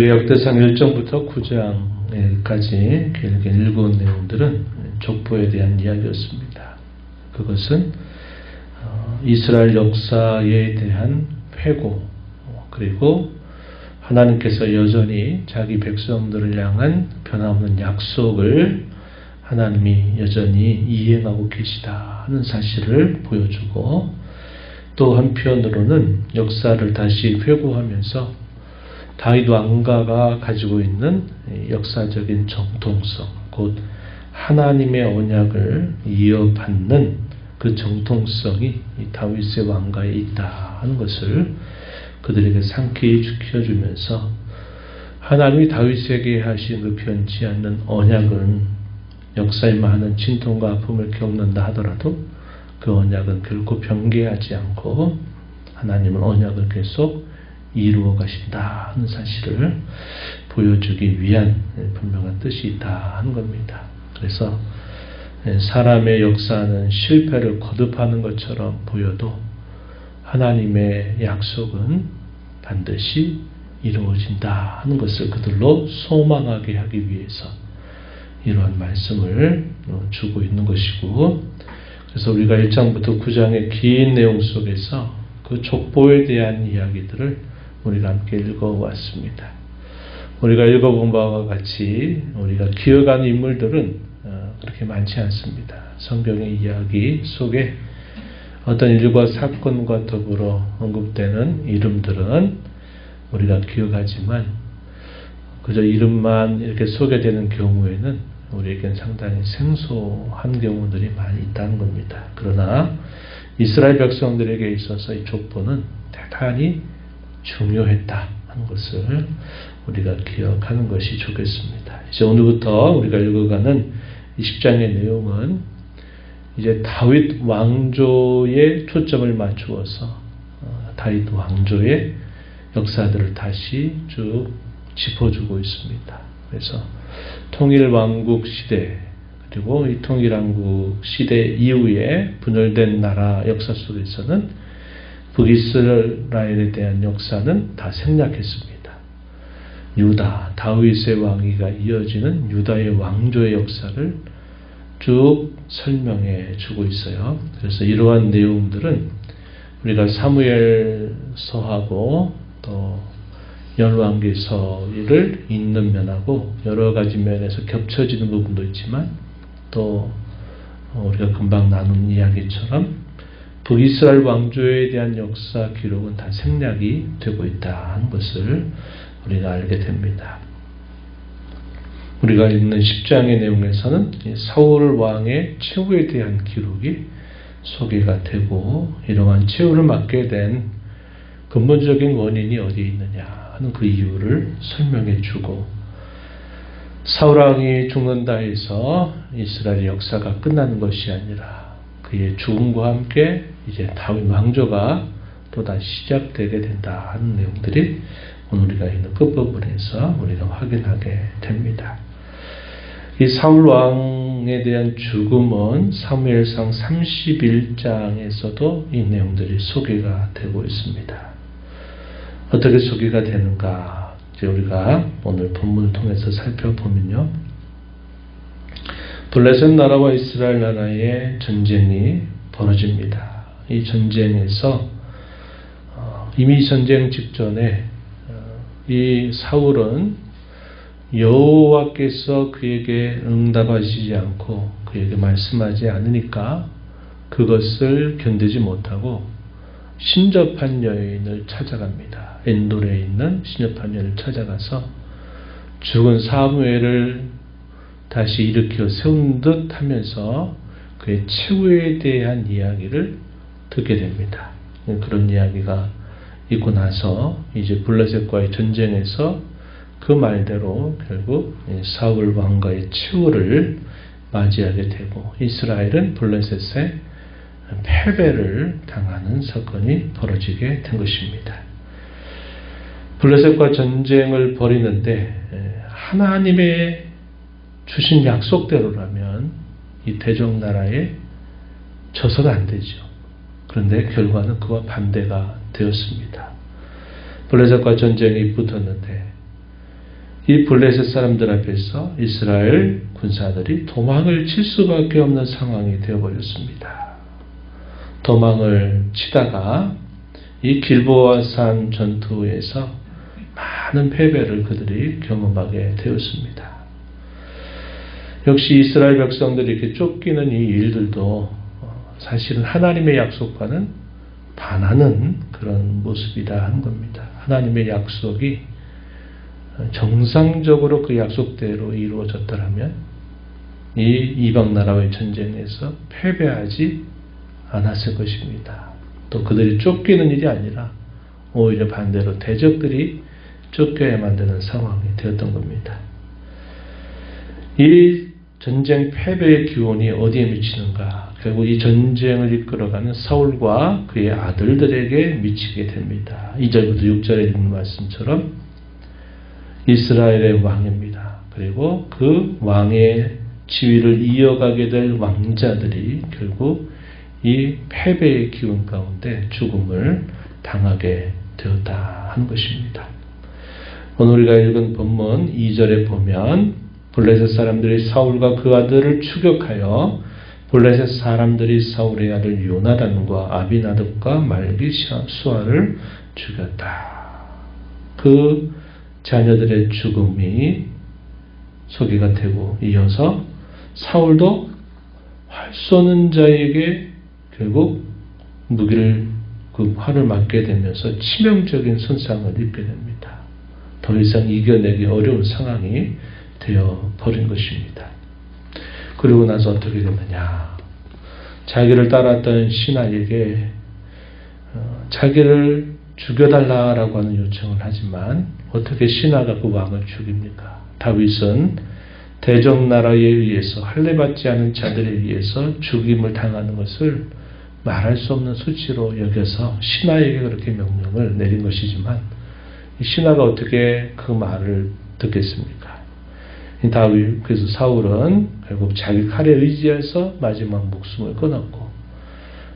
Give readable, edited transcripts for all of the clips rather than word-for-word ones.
역대상 1장부터 9장까지 길게 읽은 내용들은 족보에 대한 이야기였습니다. 그것은 이스라엘 역사에 대한 회고, 그리고 하나님께서 여전히 자기 백성들을 향한 변함없는 약속을 하나님이 여전히 이행하고 계시다 하는 사실을 보여주고, 또 한편으로는 역사를 다시 회고하면서 다윗 왕가가 가지고 있는 역사적인 정통성, 곧 하나님의 언약을 이어받는 그 정통성이 이 다윗의 왕가에 있다 하는 것을 그들에게 상기히 지켜주면서, 하나님이 다윗에게 하신 그 변치 않는 언약은 역사에 많은 진통과 아픔을 겪는다 하더라도 그 언약은 결코 변개하지 않고 하나님은 언약을 계속 이루어 가신다 하는 사실을 보여주기 위한 분명한 뜻이 있다 하는 겁니다. 그래서 사람의 역사는 실패를 거듭하는 것처럼 보여도 하나님의 약속은 반드시 이루어진다 하는 것을 그들로 소망하게 하기 위해서 이러한 말씀을 주고 있는 것이고, 그래서 우리가 1장부터 9장의 긴 내용 속에서 그 족보에 대한 이야기들을 우리가 함께 읽어왔습니다. 우리가 읽어본 바와 같이 우리가 기억하는 인물들은 그렇게 많지 않습니다. 성경의 이야기 속에 어떤 일과 사건과 더불어 언급되는 이름들은 우리가 기억하지만 그저 이름만 이렇게 소개되는 경우에는 우리에겐 상당히 생소한 경우들이 많이 있다는 겁니다. 그러나 이스라엘 백성들에게 있어서 이 족보는 대단히 중요했다 하는 것을 우리가 기억하는 것이 좋겠습니다. 이제 오늘부터 우리가 읽어가는 20장의 내용은 이제 다윗 왕조에 초점을 맞추어서 다윗 왕조의 역사들을 다시 쭉 짚어주고 있습니다. 그래서 통일왕국 시대, 그리고 이 통일왕국 시대 이후에 분열된 나라 역사 속에서는 북이스라엘에 대한 역사는 다 생략했습니다. 유다, 다윗의 왕위가 이어지는 유다의 왕조의 역사를 쭉 설명해 주고 있어요. 그래서 이러한 내용들은 우리가 사무엘서하고 또 열왕기서를 읽는 면하고 여러 가지 면에서 겹쳐지는 부분도 있지만, 또 우리가 금방 나눈 이야기처럼 북이스라엘 왕조에 대한 역사 기록은 다 생략이 되고 있다 하는 것을 우리가 알게 됩니다. 우리가 읽는 10장의 내용에서는 사울 왕의 최후에 대한 기록이 소개가 되고, 이러한 최후를 맞게 된 근본적인 원인이 어디에 있느냐 하는 그 이유를 설명해 주고, 사울 왕이 죽는다 해서 이스라엘의 역사가 끝나는 것이 아니라 그의 죽음과 함께 이제 다윗 왕조가 또다시 시작되게 된다 하는 내용들이 오늘 우리가 있는 끝부분에서 우리가 확인하게 됩니다. 이 사울 왕에 대한 죽음은 사무엘상 31장에서도 이 내용들이 소개가 되고 있습니다. 어떻게 소개가 되는가? 이제 우리가 오늘 본문을 통해서 살펴보면요, 블레셋 나라와 이스라엘 나라의 전쟁이 벌어집니다. 이 전쟁에서 이미 전쟁 직전에 이 사울은 여호와께서 그에게 응답하시지 않고 그에게 말씀하지 않으니까 그것을 견디지 못하고 신접한 여인을 찾아갑니다. 엔돌에 있는 신접한 여인을 찾아가서 죽은 사무엘을 다시 일으켜 세운 듯 하면서 그의 최후에 대한 이야기를 듣게 됩니다. 그런 이야기가 있고 나서 이제 블레셋과의 전쟁에서 그 말대로 결국 사울 왕가의 최후를 맞이하게 되고, 이스라엘은 블레셋의 패배를 당하는 사건이 벌어지게 된 것입니다. 블레셋과 전쟁을 벌이는데 하나님의 주신 약속대로라면 이 대적나라에 져서는 안 되죠. 그런데 결과는 그와 반대가 되었습니다. 블레셋과 전쟁이 붙었는데 이 블레셋 사람들 앞에서 이스라엘 군사들이 도망을 칠 수밖에 없는 상황이 되어버렸습니다. 도망을 치다가 이 길보아 산 전투에서 많은 패배를 그들이 경험하게 되었습니다. 역시 이스라엘 백성들이 이렇게 쫓기는 이 일들도 사실은 하나님의 약속과는 반하는 그런 모습이다 하는 겁니다. 하나님의 약속이 정상적으로 그 약속대로 이루어졌더라면 이 이방 나라와의 전쟁에서 패배하지 않았을 것입니다. 또 그들이 쫓기는 일이 아니라 오히려 반대로 대적들이 쫓겨야만 되는 상황이 되었던 겁니다. 이 전쟁 패배의 기원이 어디에 미치는가? 결국 이 전쟁을 이끌어가는 사울과 그의 아들들에게 미치게 됩니다. 2절부터 6절에 있는 말씀처럼 이스라엘의 왕입니다. 그리고 그 왕의 지위를 이어가게 될 왕자들이 결국 이 패배의 기운 가운데 죽음을 당하게 되었다 하는 것입니다. 오늘 우리가 읽은 본문 2절에 보면 블레셋 사람들이 사울과 그 아들을 추격하여 블레셋 사람들이 사울의 아들 요나단과 아비나답과 말기수아를 죽였다. 그 자녀들의 죽음이 소개가 되고 이어서 사울도 활 쏘는 자에게 결국 무기를 그 활을 맞게 되면서 치명적인 손상을 입게 됩니다. 더 이상 이겨내기 어려운 상황이 되어 버린 것입니다. 그리고 나서 어떻게 되느냐? 자기를 따랐던 신하에게 자기를 죽여달라라고 하는 요청을 하지만 어떻게 신하가 그 왕을 죽입니까? 다윗은 대적나라에 의해서 할례받지 않은 자들에 의해서 죽임을 당하는 것을 말할 수 없는 수치로 여겨서 신하에게 그렇게 명령을 내린 것이지만 이 신하가 어떻게 그 말을 듣겠습니까? 다윗, 그래서 사울은 결국 자기 칼에 의지해서 마지막 목숨을 끊었고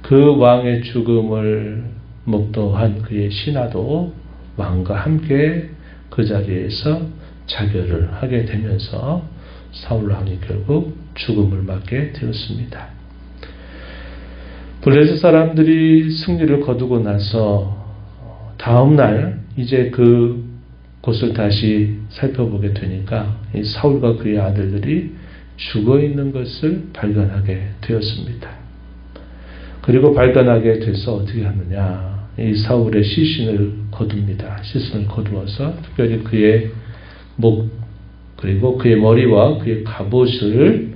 그 왕의 죽음을 목도한 그의 신하도 왕과 함께 그 자리에서 자결을 하게 되면서 사울 왕이 결국 죽음을 맞게 되었습니다. 블레셋 사람들이 승리를 거두고 나서 다음 날 이제 그 곳을 다시 살펴보게 되니까 이 사울과 그의 아들들이 죽어 있는 것을 발견하게 되었습니다. 그리고 발견하게 돼서 어떻게 하느냐? 이 사울의 시신을 거둡니다. 시신을 거두어서 특별히 그의 목 그리고 그의 머리와 그의 갑옷을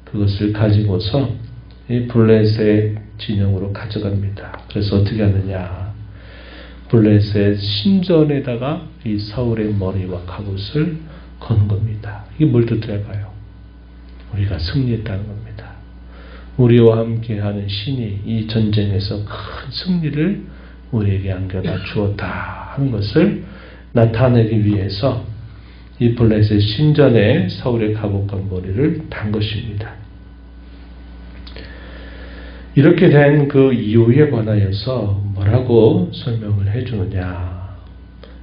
그것을 가지고서 이 블레셋 진영으로 가져갑니다. 그래서 어떻게 하느냐? 블레셋 신전에다가 이 사울의 머리와 갑옷을 거는 겁니다. 이게 뭘 뜻할까요? 우리가 승리했다는 겁니다. 우리와 함께하는 신이 이 전쟁에서 큰 승리를 우리에게 안겨다 주었다 하는 것을 나타내기 위해서 이 블레셋 신전에 사울의 갑옷과 머리를 단 것입니다. 이렇게 된 그 이유에 관하여서 뭐라고 설명을 해주느냐?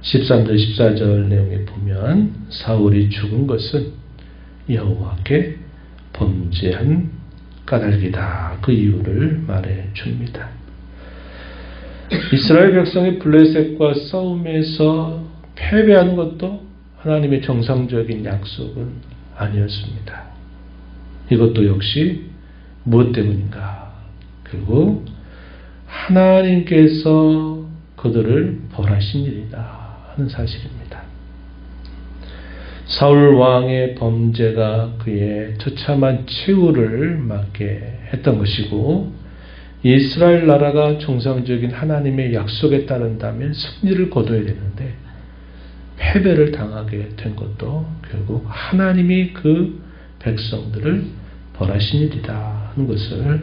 13절 14절 내용에 보면 사울이 죽은 것은 여호와께 범죄한 까닭이다. 그 이유를 말해 줍니다. 이스라엘 백성이 블레셋과 싸움에서 패배하는 것도 하나님의 정상적인 약속은 아니었습니다. 이것도 역시 무엇 때문인가? 결국 하나님께서 그들을 벌하신 일이다 하는 사실입니다. 사울 왕의 범죄가 그의 처참한 최후를 맞게 했던 것이고 이스라엘 나라가 정상적인 하나님의 약속에 따른다면 승리를 거둬야 되는데 패배를 당하게 된 것도 결국 하나님이 그 백성들을 벌하신 일이다 하는 것을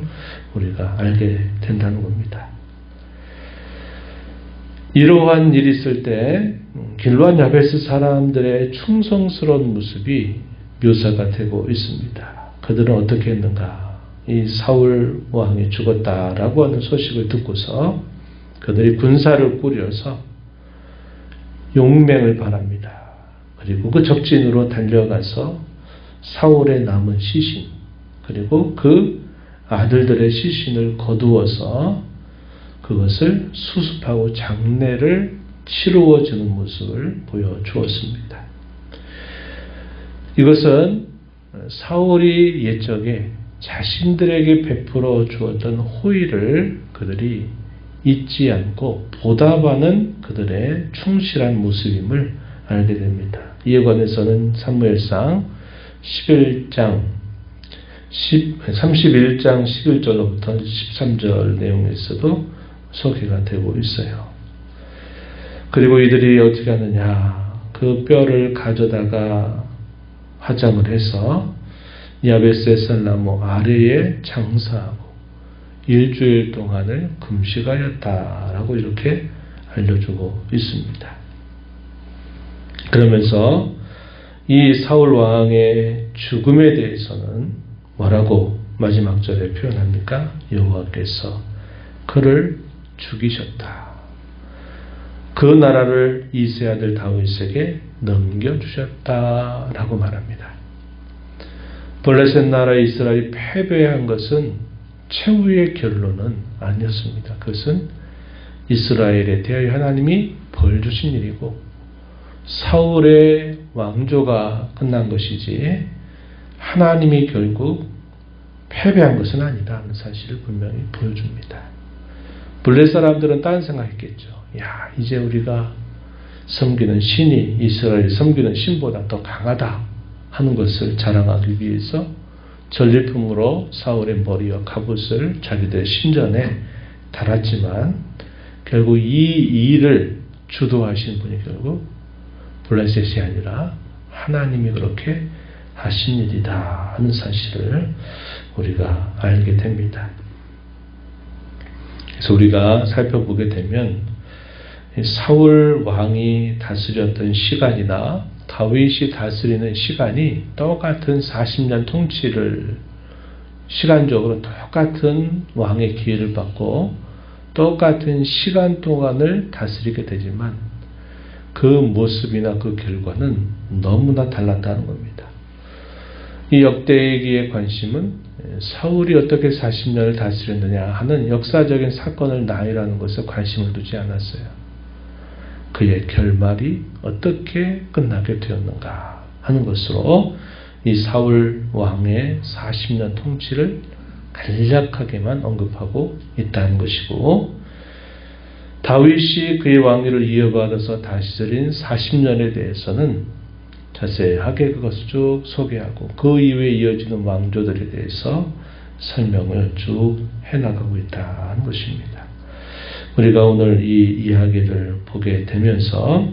우리가 알게 된다는 겁니다. 이러한 일이 있을 때 길르앗 야베스 사람들의 충성스러운 모습이 묘사가 되고 있습니다. 그들은 어떻게 했는가? 이 사울 왕이 죽었다라고 하는 소식을 듣고서 그들이 군사를 꾸려서 용맹을 바랍니다. 그리고 그 적진으로 달려가서 사울의 남은 시신, 그리고 그 아들들의 시신을 거두어서 그것을 수습하고 장례를 치루어 주는 모습을 보여주었습니다. 이것은 사울이 옛적에 자신들에게 베풀어 주었던 호의를 그들이 잊지 않고 보답하는 그들의 충실한 모습임을 알게 됩니다. 이에 관해서는 사무엘상 31장 11절로부터 13절 내용에서도 소개가 되고 있어요. 그리고 이들이 어떻게 하느냐, 그 뼈를 가져다가 화장을 해서 야베스의 나무 아래에 장사하고 일주일 동안을 금식하였다라고 이렇게 알려주고 있습니다. 그러면서 이 사울 왕의 죽음에 대해서는 뭐라고 마지막 절에 표현합니까? 여호와께서 그를 죽이셨다. 그 나라를 이세 아들 다윗에게 넘겨주셨다라고 말합니다. 블레셋 나라 이스라엘이 패배한 것은 최후의 결론은 아니었습니다. 그것은 이스라엘에 대하여 하나님이 벌 주신 일이고 사울의 왕조가 끝난 것이지 하나님이 결국 패배한 것은 아니다 하는 사실을 분명히 보여줍니다. 블레셋 사람들은 딴 생각했겠죠. 야, 이제 우리가 섬기는 신이 이스라엘이 섬기는 신보다 더 강하다 하는 것을 자랑하기 위해서 전리품으로 사울의 머리와 갑옷을 자기들 신전에 달았지만 결국 이 일을 주도하신 분이 결국 블레셋이 아니라 하나님이 그렇게 하신 일이다 하는 사실을 우리가 알게 됩니다. 그래서 우리가 살펴보게 되면 사울 왕이 다스렸던 시간이나 다윗이 다스리는 시간이 똑같은 40년 통치를 시간적으로 똑같은 왕의 기회를 받고 똑같은 시간 동안을 다스리게 되지만 그 모습이나 그 결과는 너무나 달랐다는 겁니다. 이 역대기의 관심은 사울이 어떻게 40년을 다스렸느냐 하는 역사적인 사건을 나열하는 것에 관심을 두지 않았어요. 그의 결말이 어떻게 끝나게 되었는가 하는 것으로 이 사울 왕의 40년 통치를 간략하게만 언급하고 있다는 것이고 다윗이 그의 왕위를 이어받아서 다스린 40년에 대해서는 자세하게 그것을 쭉 소개하고 그 이후에 이어지는 왕조들에 대해서 설명을 쭉 해나가고 있다는 것입니다. 우리가 오늘 이 이야기를 보게 되면서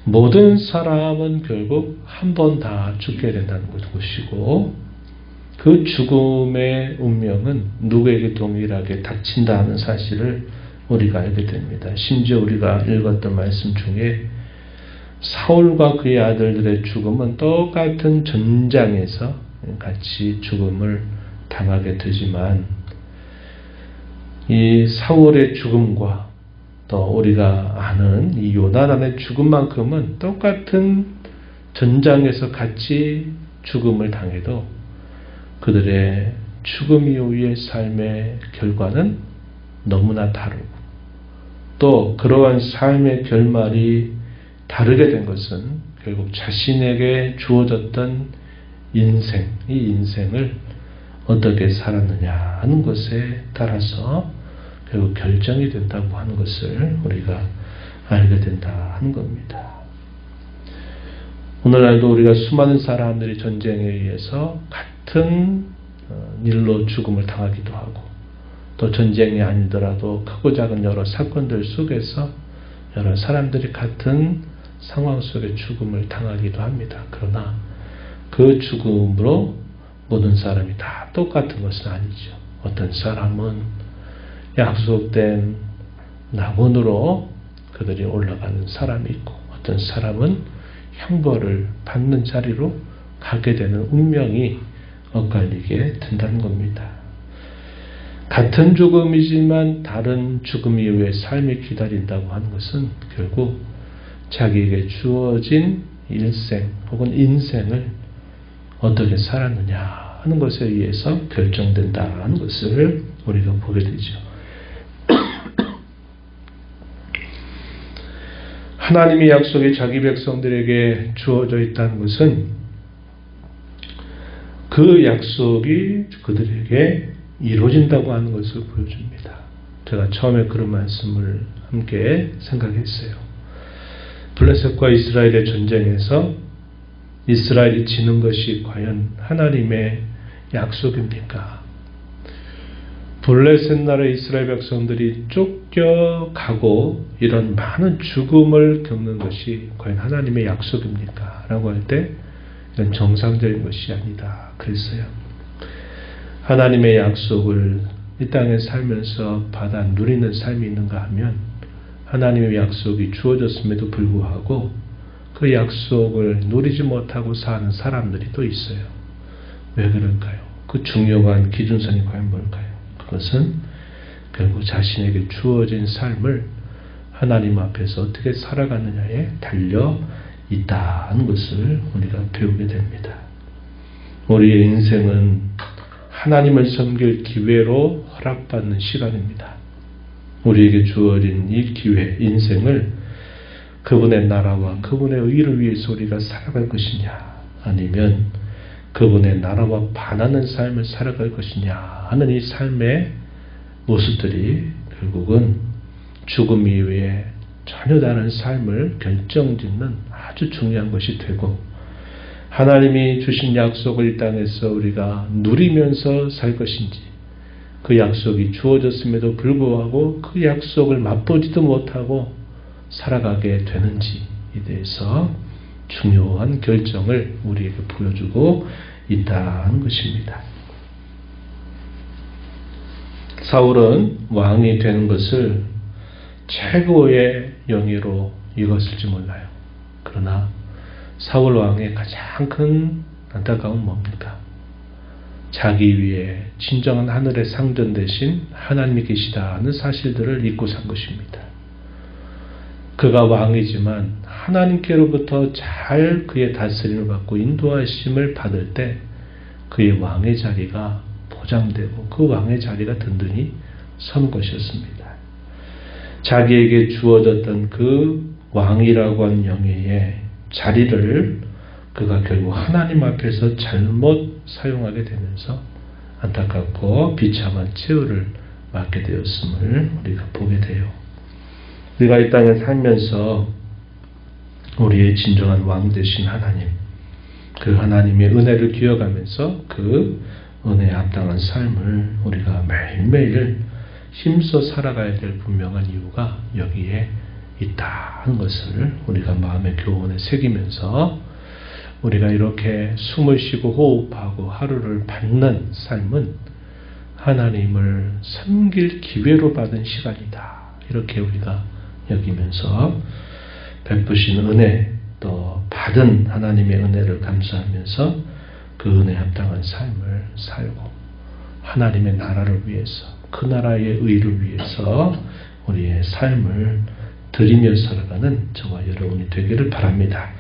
모든 사람은 결국 한 번 다 죽게 된다는 것이고 그 죽음의 운명은 누구에게 동일하게 닥친다는 사실을 우리가 알게 됩니다. 심지어 우리가 읽었던 말씀 중에 사울과 그의 아들들의 죽음은 똑같은 전장에서 같이 죽음을 당하게 되지만 이 사울의 죽음과 또 우리가 아는 이 요나단의 죽음만큼은 똑같은 전장에서 같이 죽음을 당해도 그들의 죽음 이후의 삶의 결과는 너무나 다르고 또 그러한 삶의 결말이 다르게 된 것은 결국 자신에게 주어졌던 인생, 이 인생을 어떻게 살았느냐 하는 것에 따라서 결국 결정이 된다고 하는 것을 우리가 알게 된다 하는 겁니다. 오늘날도 우리가 수많은 사람들이 전쟁에 의해서 같은 일로 죽음을 당하기도 하고 또 전쟁이 아니더라도 크고 작은 여러 사건들 속에서 여러 사람들이 같은 상황 속에 죽음을 당하기도 합니다. 그러나 그 죽음으로 모든 사람이 다 똑같은 것은 아니죠. 어떤 사람은 약속된 낙원으로 그들이 올라가는 사람이 있고 어떤 사람은 형벌을 받는 자리로 가게 되는 운명이 엇갈리게 된다는 겁니다. 같은 죽음이지만 다른 죽음 이후의 삶이 기다린다고 하는 것은 결국 자기에게 주어진 일생 혹은 인생을 어떻게 살았느냐 하는 것에 의해서 결정된다는 것을 우리가 보게 되죠. 하나님의 약속이 자기 백성들에게 주어져 있다는 것은 그 약속이 그들에게 이루어진다고 하는 것을 보여줍니다. 제가 처음에 그런 말씀을 함께 생각했어요. 블레셋과 이스라엘의 전쟁에서 이스라엘이 지는 것이 과연 하나님의 약속입니까? 블레셋 나라의 이스라엘 백성들이 쫓겨가고 이런 많은 죽음을 겪는 것이 과연 하나님의 약속입니까? 라고 할 때 이건 정상적인 것이 아니다 그랬어요. 하나님의 약속을 이 땅에 살면서 받아 누리는 삶이 있는가 하면 하나님의 약속이 주어졌음에도 불구하고 그 약속을 누리지 못하고 사는 사람들이 또 있어요. 왜 그럴까요? 그 중요한 기준선이 과연 뭘까요? 그것은 결국 자신에게 주어진 삶을 하나님 앞에서 어떻게 살아가느냐에 달려 있다는 것을 우리가 배우게 됩니다. 우리의 인생은 하나님을 섬길 기회로 허락받는 시간입니다. 우리에게 주어진 이 기회, 인생을 그분의 나라와 그분의 의를 위해서 우리가 살아갈 것이냐, 아니면 그분의 나라와 반하는 삶을 살아갈 것이냐 하는 이 삶의 모습들이 결국은 죽음 이후에 전혀 다른 삶을 결정짓는 아주 중요한 것이 되고, 하나님이 주신 약속을 이 땅에서 우리가 누리면서 살 것인지, 그 약속이 주어졌음에도 불구하고 그 약속을 맛보지도 못하고 살아가게 되는지에 대해서 중요한 결정을 우리에게 보여주고 있다는 것입니다. 사울은 왕이 되는 것을 최고의 영예로 여겼을지 몰라요. 그러나 사울 왕의 가장 큰 안타까움은 뭡니까? 자기 위에 진정한 하늘의 상전 대신 하나님이 계시다는 사실들을 잊고 산 것입니다. 그가 왕이지만 하나님께로부터 잘 그의 다스림을 받고 인도하심을 받을 때 그의 왕의 자리가 보장되고 그 왕의 자리가 든든히 선 것이었습니다. 자기에게 주어졌던 그 왕이라고 하는 영예의 자리를 그가 결국 하나님 앞에서 잘못 사용하게 되면서 안타깝고 비참한 최후를 맞게 되었음을 우리가 보게 돼요. 우리가 이 땅에 살면서 우리의 진정한 왕 되신 하나님, 그 하나님의 은혜를 기억하면서 그 은혜에 합당한 삶을 우리가 매일매일 힘써 살아가야 될 분명한 이유가 여기에 있다는 것을 우리가 마음의 교훈에 새기면서 우리가 이렇게 숨을 쉬고 호흡하고 하루를 받는 삶은 하나님을 섬길 기회로 받은 시간이다. 이렇게 우리가 여기면서 베푸신 은혜, 또 받은 하나님의 은혜를 감사하면서 그 은혜에 합당한 삶을 살고 하나님의 나라를 위해서, 그 나라의 의를 위해서 우리의 삶을 드리며 살아가는 저와 여러분이 되기를 바랍니다.